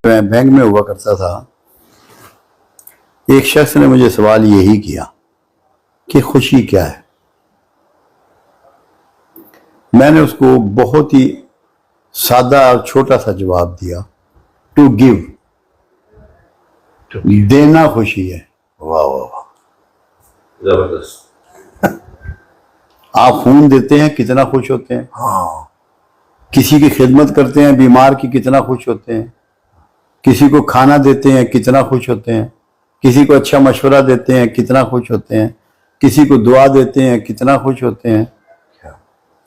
Bank میں ہوا کرتا تھا، ایک شخص نے مجھے سوال یہی کیا کہ خوشی کیا ہے؟ میں نے اس کو بہت ہی سادہ اور چھوٹا سا جواب دیا، ٹو گیو، دینا خوشی ہے۔ واہ واہ واہ، زبردست۔ آپ خون دیتے ہیں کتنا خوش ہوتے ہیں، ہاں کسی کی خدمت کرتے ہیں بیمار کی کتنا خوش ہوتے ہیں، کسی کو کھانا دیتے ہیں کتنا خوش ہوتے ہیں، کسی کو اچھا مشورہ دیتے ہیں کتنا خوش ہوتے ہیں، کسی کو دعا دیتے ہیں کتنا خوش ہوتے ہیں،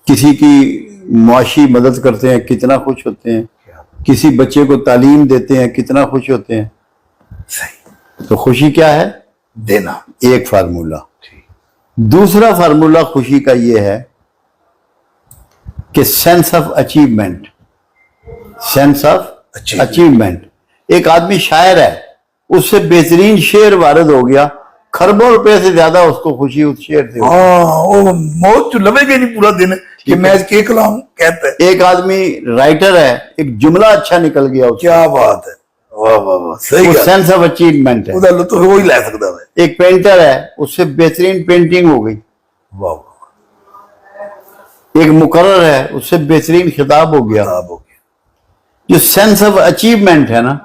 کسی کی معاشی مدد کرتے ہیں کتنا خوش ہوتے ہیں، کسی بچے کو تعلیم دیتے ہیں کتنا خوش ہوتے ہیں۔ صحیح، تو خوشی کیا ہے؟ دینا۔ ایک فارمولہ۔ ٹھیک، دوسرا فارمولہ خوشی کا یہ ہے کہ sense of achievement, sense of achievement. ایک آدمی شاعر ہے، اس سے بہترین شعر وارد ہو گیا، کھربوں روپے سے زیادہ اس کو خوشی اس شعر سے ہوگی۔ ہاں وہ موت جو لگے گا نہیں پورا دن کہ میں اس کے کلام کہتا ہے۔ ایک آدمی رائٹر ہے، ایک جملہ اچھا نکل گیا اس سے، کیا بات ہے، واہ واہ واہ، صحیح وہ ہے، سینس آف اچیومنٹ ہے۔ خدا لطف وہی لے سکتا ہے۔ ایک پینٹر ہے، اس سے بہترین پینٹنگ ہو گئی۔ واہ واہ، ایک مقرر ہے، اس سے بہترین خطاب ہو گیا۔ خراب ہو گیا۔ جو سینس آف اچیومنٹ ہے نا،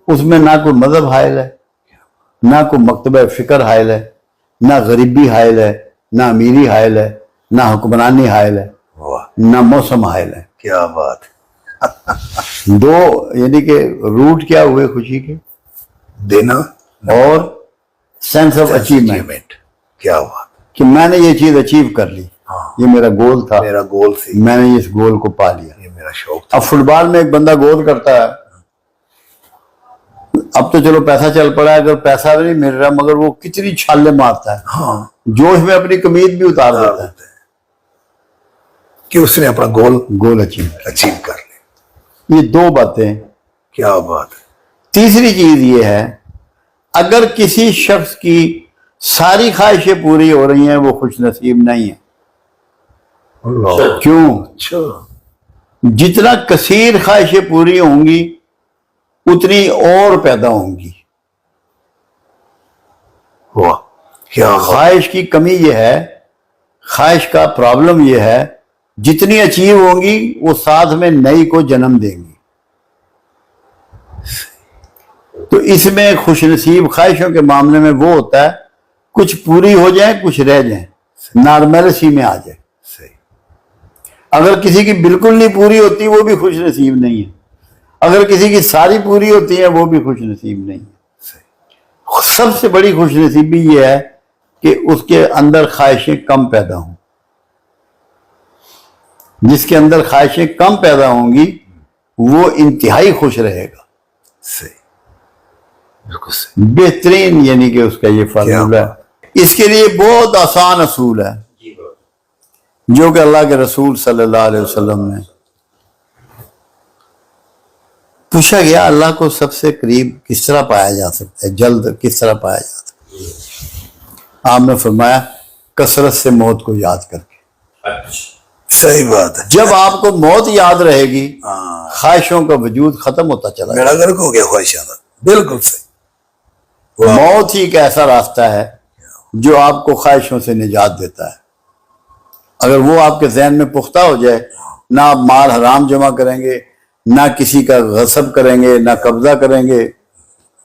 اس میں نہ کوئی مذہب حائل ہے، نہ کوئی مکتبہ فکر حائل ہے، نہ غریبی حائل ہے، نہ امیری حائل ہے، نہ حکمرانی حائل ہے، واہ، نہ موسم حائل ہے۔ کیا بات ہے، دو یعنی کہ روٹ کیا ہوئے خوشی کے؟ دینا اور سینس آف اچیومنٹ، اچیومنٹ، کیا بات، کہ میں نے یہ چیز اچیو کر لی، یہ میرا گول تھا، میرا گول سی، میں نے اس گول کو پا لیا۔ یہ میرا شوق تھا۔ اب فٹ بال میں ایک بندہ گول کرتا ہے، اب تو چلو پیسہ چل پڑا ہے، اگر پیسہ بھی نہیں مل رہا مگر وہ کتنی چھالے مارتا ہے، ہاں، جوش میں اپنی قمید بھی اتار دیتا ہے کہ اس نے اپنا گول گول اچیو۔ اچیو کر لیا۔ یہ دو باتیں۔ کیا بات ہے، تیسری چیز یہ ہے، اگر کسی شخص کی ساری خواہشیں پوری ہو رہی ہیں وہ خوش نصیب نہیں ہے۔ اللہ، کیوں؟ اچھا، جتنا کثیر خواہشیں پوری ہوں گی اتنی اور پیدا ہوں گی۔ واہ، کیا بات، خواہش کی کمی یہ ہے، خواہش کا پرابلم یہ ہے، جتنی اچیو ہوں گی وہ ساتھ میں نئی کو جنم دیں گی۔ تو اس میں خوش نصیب خواہشوں کے معاملے میں وہ ہوتا ہے کچھ پوری ہو جائیں کچھ رہ جائیں، نارملسی میں آ جائے۔ صحیح، اگر کسی کی بالکل نہیں پوری ہوتی وہ بھی خوش نصیب نہیں ہے، اگر کسی کی ساری پوری ہوتی ہے وہ بھی خوش نصیب نہیں ہے۔ صحیح، سب سے بڑی خوش نصیبی یہ ہے کہ اس کے اندر خواہشیں کم پیدا ہوں۔ جس کے اندر خواہشیں کم پیدا ہوں گی وہ انتہائی خوش رہے گا۔ صحیح، بالکل صحیح، بہترین یعنی کہ اس کا یہ فارمولہ ہے۔ اس کے لیے بہت آسان اصول ہے جی بات۔ جو کہ اللہ کے رسول صلی اللہ علیہ وسلم نے پوچھا گیا، اللہ کو سب سے قریب کس طرح پایا جا سکتا ہے، جلد کس طرح پایا جا سکتا ہے؟ آپ نے فرمایا کثرت سے موت کو یاد کر کے۔ اچھا، صحیح بات ہے۔ جب آپ کو موت یاد رہے گی ہاں، خواہشوں کا وجود ختم ہوتا چلا جائے میرا گھر ہو گیا خواہشات، بالکل صحیح، گا۔ موت ہی ایک ایسا راستہ ہے جو آپ کو خواہشوں سے نجات دیتا ہے۔ اگر وہ آپ کے ذہن میں پختہ ہو جائے، نہ آپ مال حرام جمع کریں گے، نہ کسی کا غصب کریں گے، نہ قبضہ کریں گے،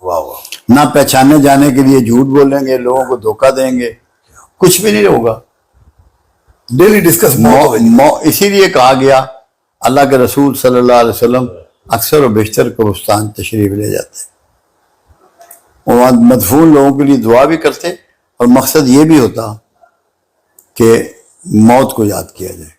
واہ واہ، نہ پہچانے جانے کے لیے جھوٹ بولیں گے، لوگوں کو دھوکہ دیں گے، کچھ بھی نہیں ہوگا۔ ڈیلی ڈسکس اسی لیے کہا گیا، اللہ کے رسول صلی اللہ علیہ وسلم اکثر و بیشتر قبرستان تشریف لے جاتے، وہاں مدفون لوگوں کے لیے دعا بھی کرتے، اور مقصد یہ بھی ہوتا کہ موت کو یاد کیا جائے۔